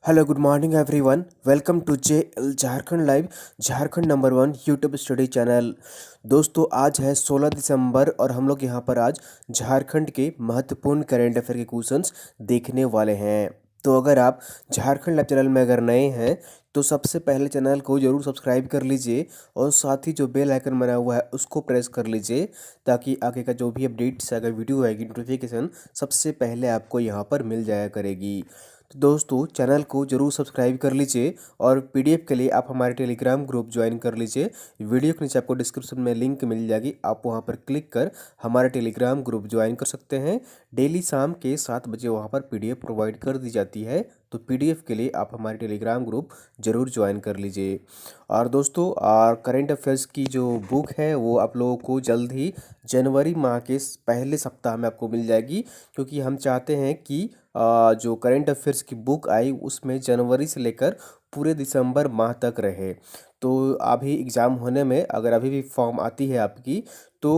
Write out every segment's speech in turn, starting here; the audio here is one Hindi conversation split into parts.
Hello good morning everyone. Welcome to JL Jharkhand live, Jharkhand number one YouTube study channel. दोस्तों आज है 16 दिसंबर और हम लोग यहाँ पर आज झारखंड के महत्वपूर्ण करेंट अफेयर के क्वेश्चंस देखने वाले हैं। तो अगर आप झारखंड लाइव चैनल में अगर नए हैं तो सबसे पहले चैनल को जरूर सब्सक्राइब कर लीजिए और साथ ही जो बेल आइकन बना हुआ है उसको प्रेस कर लीजिए ताकि आगे का जो भी अपडेट्स अगर वीडियो आएगी नोटिफिकेशन सबसे पहले आपको यहाँ पर मिल जाया करेगी। तो दोस्तों चैनल को जरूर सब्सक्राइब कर लीजिए और पीडीएफ के लिए आप हमारे टेलीग्राम ग्रुप ज्वाइन कर लीजिए। वीडियो के नीचे आपको डिस्क्रिप्शन में लिंक मिल जाएगी, आप वहां पर क्लिक कर हमारे टेलीग्राम ग्रुप ज्वाइन कर सकते हैं। डेली शाम के 7 बजे वहां पर पीडीएफ प्रोवाइड कर दी जाती है, तो पीडीएफ के लिए आप हमारे टेलीग्राम ग्रुप जरूर ज्वाइन कर लीजिए। और दोस्तों करेंट अफेयर्स की जो बुक है वो आप लोगों को जल्द ही जनवरी माह के पहले सप्ताह में आपको मिल जाएगी, क्योंकि हम चाहते हैं कि जो करेंट अफेयर्स की बुक आई उसमें जनवरी से लेकर पूरे दिसंबर माह तक रहे। तो अभी एग्ज़ाम होने में अगर अभी भी फॉर्म आती है आपकी तो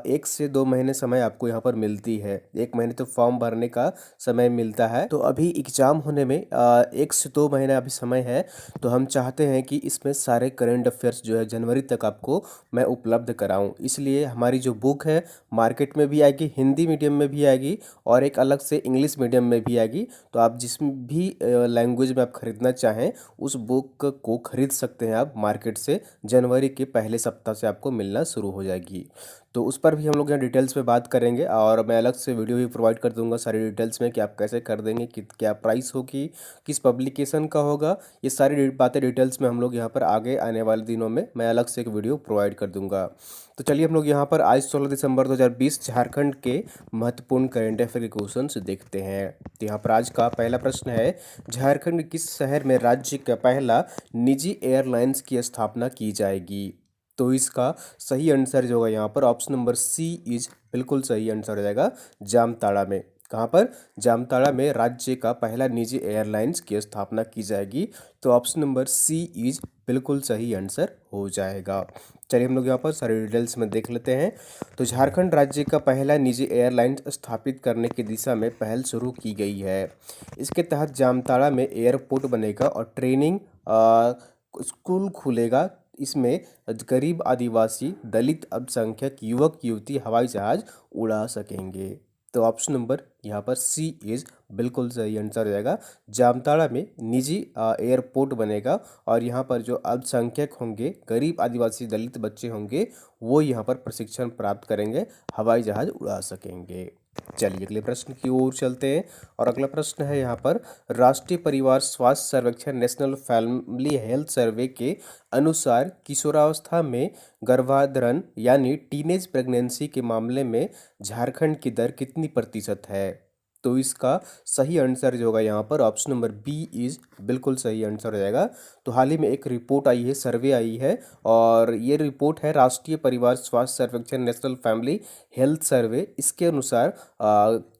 1 से 2 महीने समय आपको यहाँ पर मिलती है। 1 महीने तो फॉर्म भरने का समय मिलता है, तो अभी एग्ज़ाम होने में 1 से 2 महीने अभी समय है। तो हम चाहते हैं कि इसमें सारे करेंट अफेयर्स जो है जनवरी तक आपको मैं उपलब्ध कराऊं, इसलिए हमारी जो बुक है मार्केट में भी आएगी, हिंदी मीडियम में भी आएगी और एक अलग से इंग्लिश मीडियम में भी आएगी। तो आप जिस भी लैंग्वेज में आप ख़रीदना चाहें उस बुक को ख़रीद सकते हैं आप मार्केट से। जनवरी के पहले सप्ताह से आपको मिलना शुरू हो जाएगी, तो उस पर भी हम लोग यहाँ डिटेल्स में बात करेंगे और मैं अलग से वीडियो भी प्रोवाइड कर दूंगा सारी डिटेल्स में कि आप कैसे कर देंगे, कि क्या प्राइस होगी, किस पब्लिकेशन का होगा। ये सारी बातें डिटेल्स में हम लोग यहाँ पर आगे आने वाले दिनों में मैं अलग से एक वीडियो प्रोवाइड कर दूंगा। तो चलिए हम लोग यहाँ पर आज 16 दिसंबर 2020 झारखंड के महत्वपूर्ण करेंट अफेयर के क्वेश्चन देखते हैं। तो यहाँ पर आज का पहला प्रश्न है, झारखंड किस शहर में राज्य का पहला निजी एयरलाइंस की स्थापना की जाएगी? तो इसका सही आंसर जो होगा यहाँ पर ऑप्शन नंबर सी इज बिल्कुल सही आंसर हो जाएगा, जामताड़ा में। कहाँ पर? जामताड़ा में राज्य का पहला निजी एयरलाइंस की स्थापना की जाएगी, तो ऑप्शन नंबर सी इज बिल्कुल सही आंसर हो जाएगा। चलिए हम लोग यहाँ पर सारे डिटेल्स में देख लेते हैं। तो झारखंड राज्य का पहला निजी एयरलाइन स्थापित करने की दिशा में पहल शुरू की गई है। इसके तहत जामताड़ा में एयरपोर्ट बनेगा और ट्रेनिंग स्कूल खुलेगा। इसमें गरीब आदिवासी दलित अल्पसंख्यक युवक युवती हवाई जहाज उड़ा सकेंगे। तो ऑप्शन नंबर यहाँ पर सी इज बिल्कुल सही आंसर हो जाएगा। जामताड़ा में निजी एयरपोर्ट बनेगा और यहाँ पर जो अल्पसंख्यक होंगे, गरीब आदिवासी दलित बच्चे होंगे, वो यहाँ पर प्रशिक्षण प्राप्त करेंगे, हवाई जहाज उड़ा सकेंगे। चलिए अगले प्रश्न की ओर चलते हैं और अगला प्रश्न है यहाँ पर, राष्ट्रीय परिवार स्वास्थ्य सर्वेक्षण नेशनल फैमिली हेल्थ सर्वे के अनुसार किशोरावस्था में गर्भाधारण यानी टीनेज प्रेगनेंसी के मामले में झारखंड की दर कितनी प्रतिशत है? तो इसका सही आंसर जो होगा यहाँ पर ऑप्शन नंबर बी इज बिल्कुल सही आंसर हो जाएगा। तो हाल ही में एक रिपोर्ट आई है, सर्वे आई है, और ये रिपोर्ट है राष्ट्रीय परिवार स्वास्थ्य सर्वेक्षण नेशनल फैमिली हेल्थ सर्वे। इसके अनुसार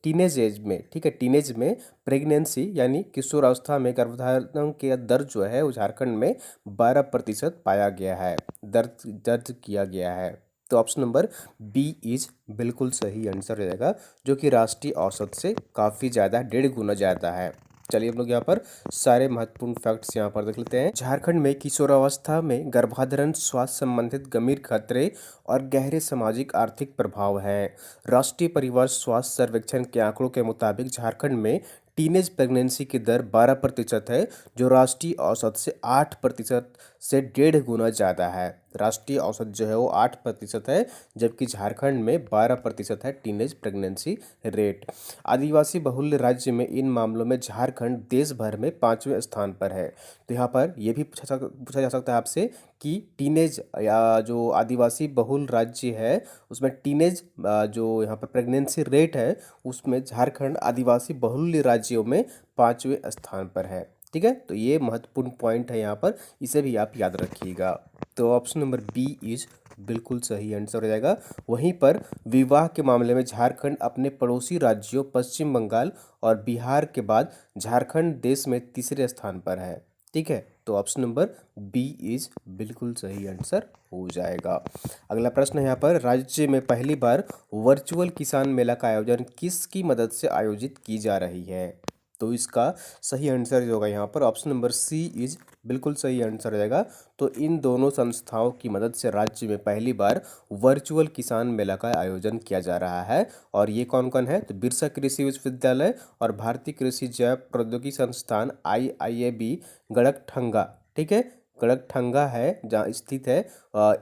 टीनेज एज में, ठीक है, टीनेज में प्रेगनेंसी यानी किशोरावस्था में गर्भधारण के दर जो है वो झारखंड में 12% पाया गया है, दर्ज किया गया है। तो ऑप्शन नंबर बी इज बिल्कुल सही आंसर हो जाएगा, जो कि राष्ट्रीय औसत से काफ़ी ज़्यादा, 1.5 गुना ज़्यादा है। चलिए हम लोग यहाँ पर सारे महत्वपूर्ण फैक्ट्स यहाँ पर देख लेते हैं। झारखंड में किशोरावस्था में गर्भाधारण स्वास्थ्य संबंधित गंभीर खतरे और गहरे सामाजिक आर्थिक प्रभाव है। राष्ट्रीय परिवार स्वास्थ्य सर्वेक्षण के आंकड़ों के मुताबिक झारखंड में टीनेज प्रेगनेंसी की दर 12% है, जो राष्ट्रीय औसत से 8% से 1.5 गुना ज़्यादा है। राष्ट्रीय औसत जो है वो 8% है, जबकि झारखंड में 12% है टीनेज प्रेगनेंसी रेट। आदिवासी बहुल्य राज्य में इन मामलों में झारखंड देश भर में 5वें स्थान पर है। तो यहाँ पर यह भी पूछा जा सकता है आपसे कि टीनेज या जो आदिवासी बहुल राज्य है उसमें टीनेज जो यहाँ पर प्रेगनेंसी रेट है उसमें झारखंड आदिवासी बहुल्य राज्यों में 5वें स्थान पर है। ठीक है, तो ये महत्वपूर्ण पॉइंट है यहाँ पर, इसे भी आप याद रखिएगा। तो ऑप्शन नंबर बी इज बिल्कुल सही आंसर हो जाएगा। वहीं पर विवाह के मामले में झारखंड अपने पड़ोसी राज्यों पश्चिम बंगाल और बिहार के बाद झारखंड देश में तीसरे स्थान पर है। ठीक है, तो ऑप्शन नंबर बी इज बिल्कुल सही आंसर हो जाएगा। अगला प्रश्न है यहाँ पर, राज्य में पहली बार वर्चुअल किसान मेला का आयोजन किसकी मदद से आयोजित की जा रही है? तो इसका सही आंसर जो होगा यहाँ पर ऑप्शन नंबर सी इज बिल्कुल सही आंसर हो जाएगा। तो इन दोनों संस्थाओं की मदद से राज्य में पहली बार वर्चुअल किसान मेला का आयोजन किया जा रहा है। और ये कौन कौन है, तो बिरसा कृषि विश्वविद्यालय और भारतीय कृषि जैव प्रौद्योगिकी संस्थान IIAB गड़कठंगा, ठीक है, गड़कठंगा है जहाँ स्थित है।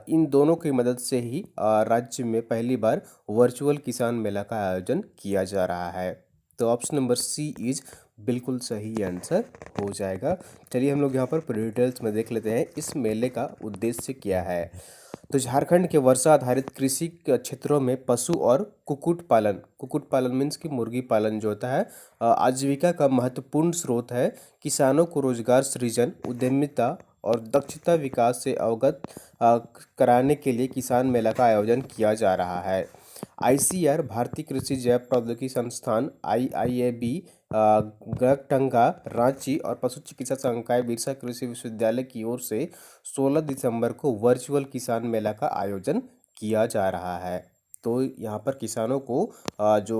इन दोनों की मदद से ही राज्य में पहली बार वर्चुअल किसान मेला का आयोजन किया जा रहा है। तो ऑप्शन नंबर सी इज बिल्कुल सही आंसर हो जाएगा। चलिए हम लोग यहाँ पर डिटेल्स में देख लेते हैं इस मेले का उद्देश्य क्या है। तो झारखंड के वर्षा आधारित कृषि के क्षेत्रों में पशु और कुक्कुट पालन मीन्स कि मुर्गी पालन जो होता है आजीविका का महत्वपूर्ण स्रोत है। किसानों को रोजगार सृजन, उद्यमिता और दक्षता विकास से अवगत कराने के लिए किसान मेला का आयोजन किया जा रहा है। ICR भारतीय कृषि जैव प्रौद्योगिकी संस्थान IIAB गड़कटंगा, रांची और पशु चिकित्सा संकाय बिरसा कृषि विश्वविद्यालय की ओर से 16 दिसंबर को वर्चुअल किसान मेला का आयोजन किया जा रहा है। तो यहाँ पर किसानों को जो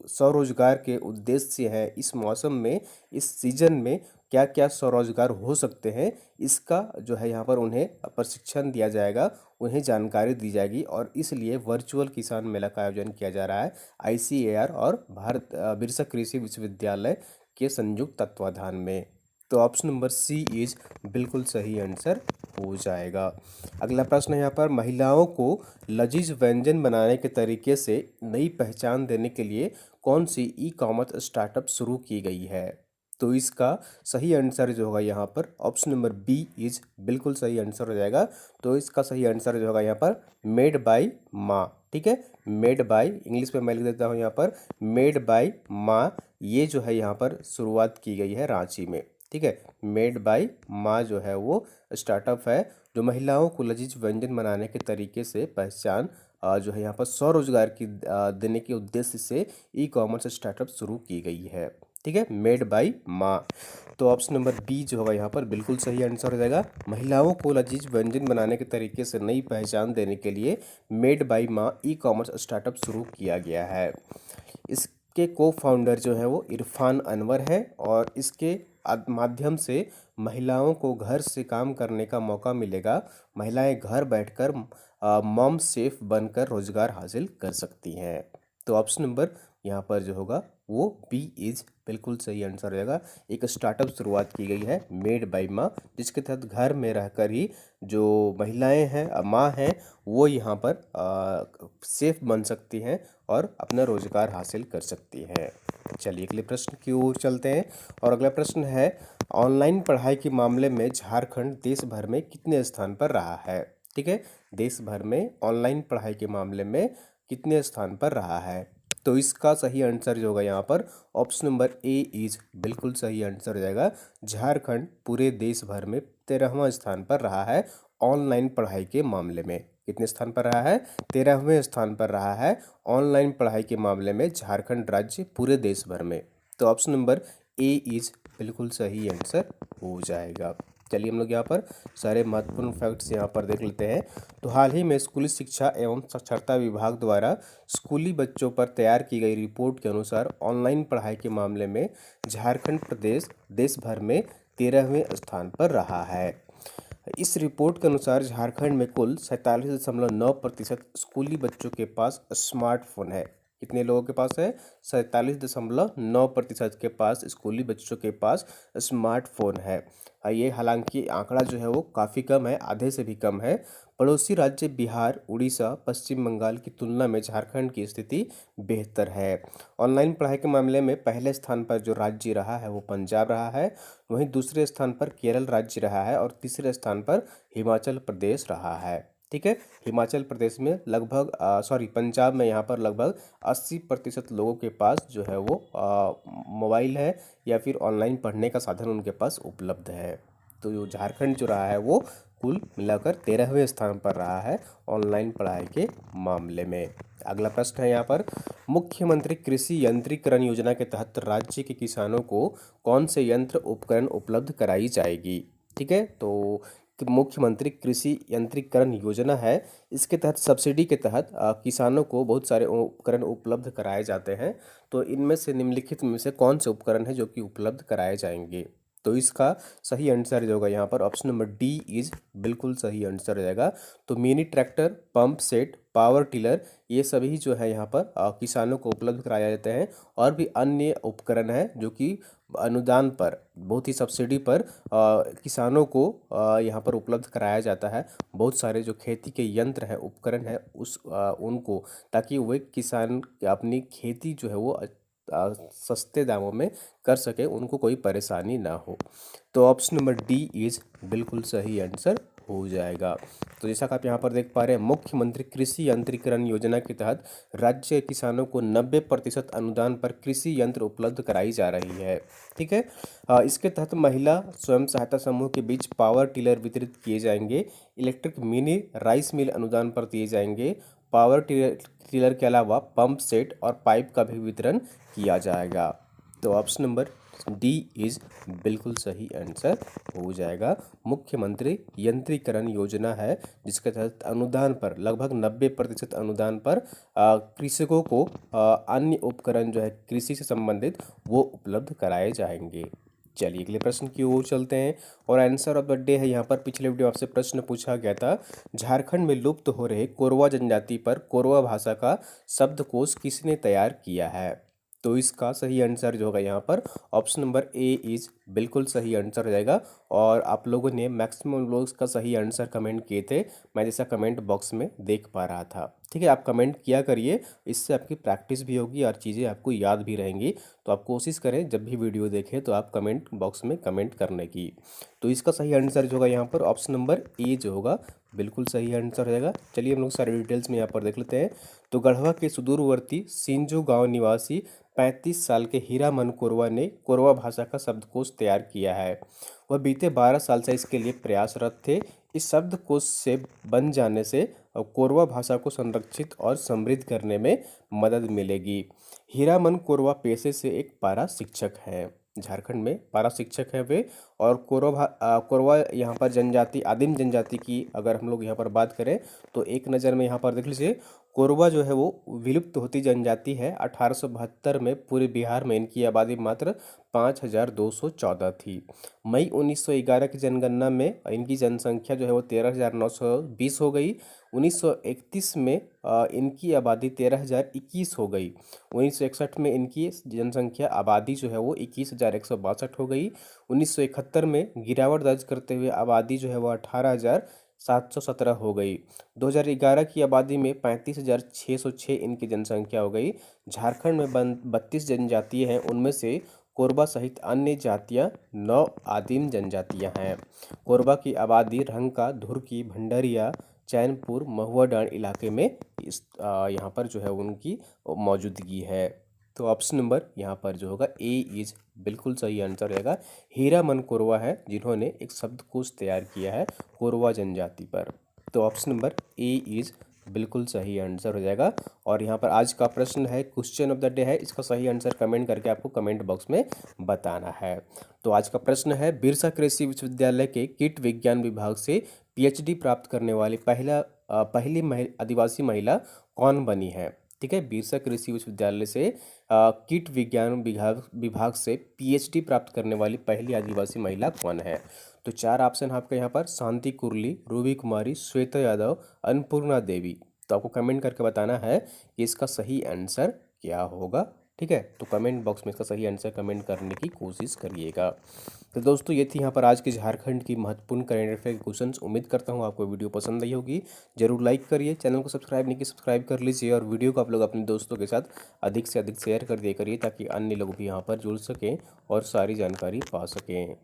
स्वरोजगार के उद्देश्य से है इस मौसम में, इस सीजन में क्या क्या स्वरोजगार हो सकते हैं, इसका जो है यहाँ पर उन्हें प्रशिक्षण दिया जाएगा, उन्हें जानकारी दी जाएगी। और इसलिए वर्चुअल किसान मेला का आयोजन किया जा रहा है ICAR और भारत बिरसा कृषि विश्वविद्यालय के संयुक्त तत्वाधान में। तो ऑप्शन नंबर सी इज बिल्कुल सही आंसर हो जाएगा। अगला प्रश्न है यहाँ पर, महिलाओं को लजीज व्यंजन बनाने के तरीके से नई पहचान देने के लिए कौन सी ई-कॉमर्स स्टार्टअप शुरू की गई है। तो इसका सही आंसर जो होगा यहाँ पर ऑप्शन नंबर बी इज बिल्कुल सही आंसर हो जाएगा। तो इसका सही आंसर जो होगा यहाँ पर मेड बाय माँ, ठीक है, मेड बाय, इंग्लिश में मैं लिख देता हूँ यहाँ पर मेड बाय माँ। ये जो है यहाँ पर शुरुआत की गई है रांची में, ठीक है। मेड बाय माँ जो है वो स्टार्टअप है जो महिलाओं को लजीज व्यंजन बनाने के तरीके से पहचान जो है यहाँ पर स्वरोजगार की देने के उद्देश्य से ई-कॉमर्स स्टार्टअप शुरू की गई है, ठीक है, मेड बाय माँ। तो ऑप्शन नंबर बी जो होगा यहाँ पर बिल्कुल सही आंसर हो जाएगा। महिलाओं को लजीज व्यंजन बनाने के तरीके से नई पहचान देने के लिए मेड बाय माँ ई-कॉमर्स स्टार्टअप शुरू किया गया है। इसके को फाउंडर जो है वो इरफान अनवर है और इसके माध्यम से महिलाओं को घर से काम करने का मौका मिलेगा। महिलाएं घर बैठकर मॉम शेफ बनकर रोजगार हासिल कर सकती हैं। तो ऑप्शन नंबर यहाँ पर जो होगा वो बी इज बिल्कुल सही आंसर रहेगा। एक स्टार्टअप शुरुआत की गई है मेड बाय माँ, जिसके तहत घर में रहकर ही जो महिलाएं हैं माँ हैं वो यहाँ पर सेफ बन सकती हैं और अपना रोजगार हासिल कर सकती हैं। चलिए अगले प्रश्न की ओर चलते हैं और अगला प्रश्न है, ऑनलाइन पढ़ाई के मामले में झारखंड देश भर में कितने स्थान पर रहा है, ठीक है, देश भर में ऑनलाइन पढ़ाई के मामले में कितने स्थान पर रहा है। तो इसका सही आंसर जो होगा यहाँ पर ऑप्शन नंबर ए इज बिल्कुल सही आंसर हो जाएगा। झारखंड पूरे देश भर में 13वां स्थान पर रहा है ऑनलाइन पढ़ाई के मामले में। कितने स्थान पर रहा है, 13वें स्थान पर रहा है ऑनलाइन पढ़ाई के मामले में झारखंड राज्य पूरे देश भर में। तो ऑप्शन नंबर ए इज बिल्कुल सही आंसर हो जाएगा। चलिए हम लोग यहाँ पर सारे महत्वपूर्ण फैक्ट्स यहाँ पर देख लेते हैं। तो हाल ही में स्कूली शिक्षा एवं साक्षरता विभाग द्वारा स्कूली बच्चों पर तैयार की गई रिपोर्ट के अनुसार ऑनलाइन पढ़ाई के मामले में झारखंड प्रदेश देश भर में 13वें स्थान पर रहा है। इस रिपोर्ट के अनुसार झारखंड में कुल 47.9% स्कूली बच्चों के पास स्मार्टफोन है। कितने लोगों के पास है, 47.9% के पास स्कूली बच्चों के पास स्मार्टफोन है। ये हालांकि आंकड़ा जो है वो काफ़ी कम है, आधे से भी कम है। पड़ोसी राज्य बिहार, उड़ीसा, पश्चिम बंगाल की तुलना में झारखंड की स्थिति बेहतर है। ऑनलाइन पढ़ाई के मामले में पहले स्थान पर जो राज्य रहा है वो पंजाब रहा है, वहीं दूसरे स्थान पर केरल राज्य रहा है और तीसरे स्थान पर हिमाचल प्रदेश रहा है, ठीक है। हिमाचल प्रदेश में लगभग पंजाब में यहाँ पर लगभग 80% लोगों के पास जो है वो मोबाइल है या फिर ऑनलाइन पढ़ने का साधन उनके पास उपलब्ध है। तो जो झारखंड जो रहा है वो कुल मिलाकर 13वें स्थान पर रहा है ऑनलाइन पढ़ाई के मामले में। अगला प्रश्न है यहाँ पर, मुख्यमंत्री कृषि यंत्रीकरण योजना के तहत राज्य के किसानों को कौन से यंत्र उपकरण उपलब्ध कराई जाएगी, ठीक है। तो मुख्यमंत्री कृषि यंत्रीकरण योजना है। इसके तहत सब्सिडी के तहत किसानों को बहुत सारे उपकरण उपलब्ध कराए जाते हैं। तो इनमें से निम्नलिखित में से कौन से उपकरण हैं जो कि उपलब्ध कराए जाएंगे? तो इसका सही आंसर जो होगा यहाँ पर ऑप्शन नंबर डी इज बिल्कुल सही आंसर हो जाएगा। तो mini tractor, pump set, power tiller, ये सभी जो है यहाँ पर किसानों को उपलब्ध कराए जाते हैं। और भी अन्य उपकरण हैं जो कि अनुदान पर, बहुत ही सब्सिडी पर किसानों को यहाँ पर उपलब्ध कराया जाता है। बहुत सारे जो खेती के यंत्र हैं, उपकरण हैं, उनको, ताकि वे किसान अपनी खेती जो है वो सस्ते दामों में कर सके, उनको कोई परेशानी ना हो। तो ऑप्शन नंबर डी इज बिल्कुल सही आंसर हो जाएगा। तो जैसा कि आप यहाँ पर देख पा रहे हैं, मुख्यमंत्री कृषि यंत्रीकरण योजना के तहत राज्य के किसानों को 90% अनुदान पर कृषि यंत्र उपलब्ध कराई जा रही है। ठीक है। इसके तहत महिला स्वयं सहायता समूह के बीच पावर टिलर वितरित किए जाएंगे। इलेक्ट्रिक मिनी राइस मिल अनुदान पर दिए जाएंगे। पावर टिलर के अलावा पंप सेट और पाइप का भी वितरण किया जाएगा। तो ऑप्शन नंबर डी इज बिल्कुल सही आंसर हो जाएगा। मुख्यमंत्री यंत्रीकरण योजना है जिसके तहत अनुदान पर लगभग 90% अनुदान पर कृषकों को अन्य उपकरण जो है कृषि से संबंधित वो उपलब्ध कराए जाएंगे। चलिए अगले प्रश्न की ओर चलते हैं और आंसर ऑफ द डे है यहाँ पर। पिछले वीडियो आपसे प्रश्न पूछा गया था, झारखंड में लुप्त हो रहे कोरवा जनजाति पर कोरवा भाषा का शब्दकोश किसने तैयार किया है? तो इसका सही आंसर जो होगा यहाँ पर ऑप्शन नंबर ए इज बिल्कुल सही आंसर हो जाएगा। और आप लोगों ने मैक्सिमम लोग का सही आंसर कमेंट किए थे, मैं जैसा कमेंट बॉक्स में देख पा रहा था। ठीक है, आप कमेंट किया करिए, इससे आपकी प्रैक्टिस भी होगी और चीज़ें आपको याद भी रहेंगी। तो आप कोशिश करें जब भी वीडियो देखें तो आप कमेंट बॉक्स में कमेंट करने की। तो इसका सही आंसर जो होगा यहाँ पर ऑप्शन नंबर ए जो होगा बिल्कुल सही आंसर हो जाएगा। चलिए हम लोग सारे डिटेल्स में यहाँ पर देख लेते हैं। तो गढ़वा के सुदूरवर्ती सिंजो गांव निवासी 35 साल के हीरामन कोरवा ने कोरवा भाषा का शब्दकोश तैयार किया है। वह बीते 12 साल से इसके लिए प्रयासरत थे। इस शब्दकोश से बन जाने से कोरवा भाषा को संरक्षित और समृद्ध करने में मदद मिलेगी। हीरामन कोरवा पेशे से एक पारा शिक्षक हैं। झारखंड में पारा शिक्षक है वे। और कोरवा यहाँ पर जनजाति, आदिम जनजाति की अगर हम लोग यहाँ पर बात करें तो एक नज़र में यहाँ पर देख लीजिए, कोरवा जो है वो विलुप्त होती जनजाति है। 1872 में पूरे बिहार में इनकी आबादी मात्र 5214 थी। मई 1911 की जनगणना में इनकी जनसंख्या जो है वो 13,920 हो गई। 1931 में इनकी आबादी 13,021 हो गई। 1961 में इनकी जनसंख्या आबादी जो है वो 21,162 हो गई। 1971 में गिरावट दर्ज करते हुए आबादी जो है वो 18,717 हो गई। 2011 की आबादी में 35,606 इनकी जनसंख्या हो गई। झारखंड में 32 जनजातियाँ हैं, उनमें से कोरबा सहित अन्य जातियाँ 9 आदिम जनजातियाँ हैं। कोरबा की आबादी रंका, धुरकी, भंडारिया, चैनपुर, महुआ डांड इलाके में यहाँ पर जो है उनकी मौजूदगी है। तो ऑप्शन नंबर यहाँ पर जो होगा ए इज बिल्कुल सही आंसर रहेगा। हीरामन कोरवा है जिन्होंने एक शब्दकोश तैयार किया है कोरवा जनजाति पर। तो ऑप्शन नंबर ए इज बिल्कुल सही आंसर हो जाएगा। और यहाँ पर आज का प्रश्न है, क्वेश्चन ऑफ द डे है, इसका सही आंसर कमेंट करके आपको कमेंट बॉक्स में बताना है। तो आज का प्रश्न है, बिरसा कृषि विश्वविद्यालय के कीट विज्ञान विभाग से पीएचडी प्राप्त करने वाली पहली आदिवासी महिला कौन बनी है? ठीक है, बिरसा कृषि विश्वविद्यालय से कीट विज्ञान विभाग से पीएचडी प्राप्त करने वाली पहली आदिवासी महिला कौन है? तो 4 ऑप्शन आपका यहाँ पर, शांति कुरली, रूबी कुमारी, श्वेता यादव, अन्नपूर्णा देवी। तो आपको कमेंट करके बताना है कि इसका सही आंसर क्या होगा। ठीक है, तो कमेंट बॉक्स में इसका सही आंसर कमेंट करने की कोशिश करिएगा। तो दोस्तों ये थी यहाँ पर आज की झारखंड की महत्वपूर्ण करेंट अफेयर के क्वेश्चंस। उम्मीद करता हूँ आपको वीडियो पसंद आई होगी। जरूर लाइक करिए, चैनल को सब्सक्राइब नहीं किया सब्सक्राइब कर लीजिए और वीडियो को आप लोग अपने दोस्तों के साथ अधिक से अधिक शेयर कर दिया करिए ताकि अन्य लोग भी यहाँ पर जुड़ सकें और सारी जानकारी पा सकें।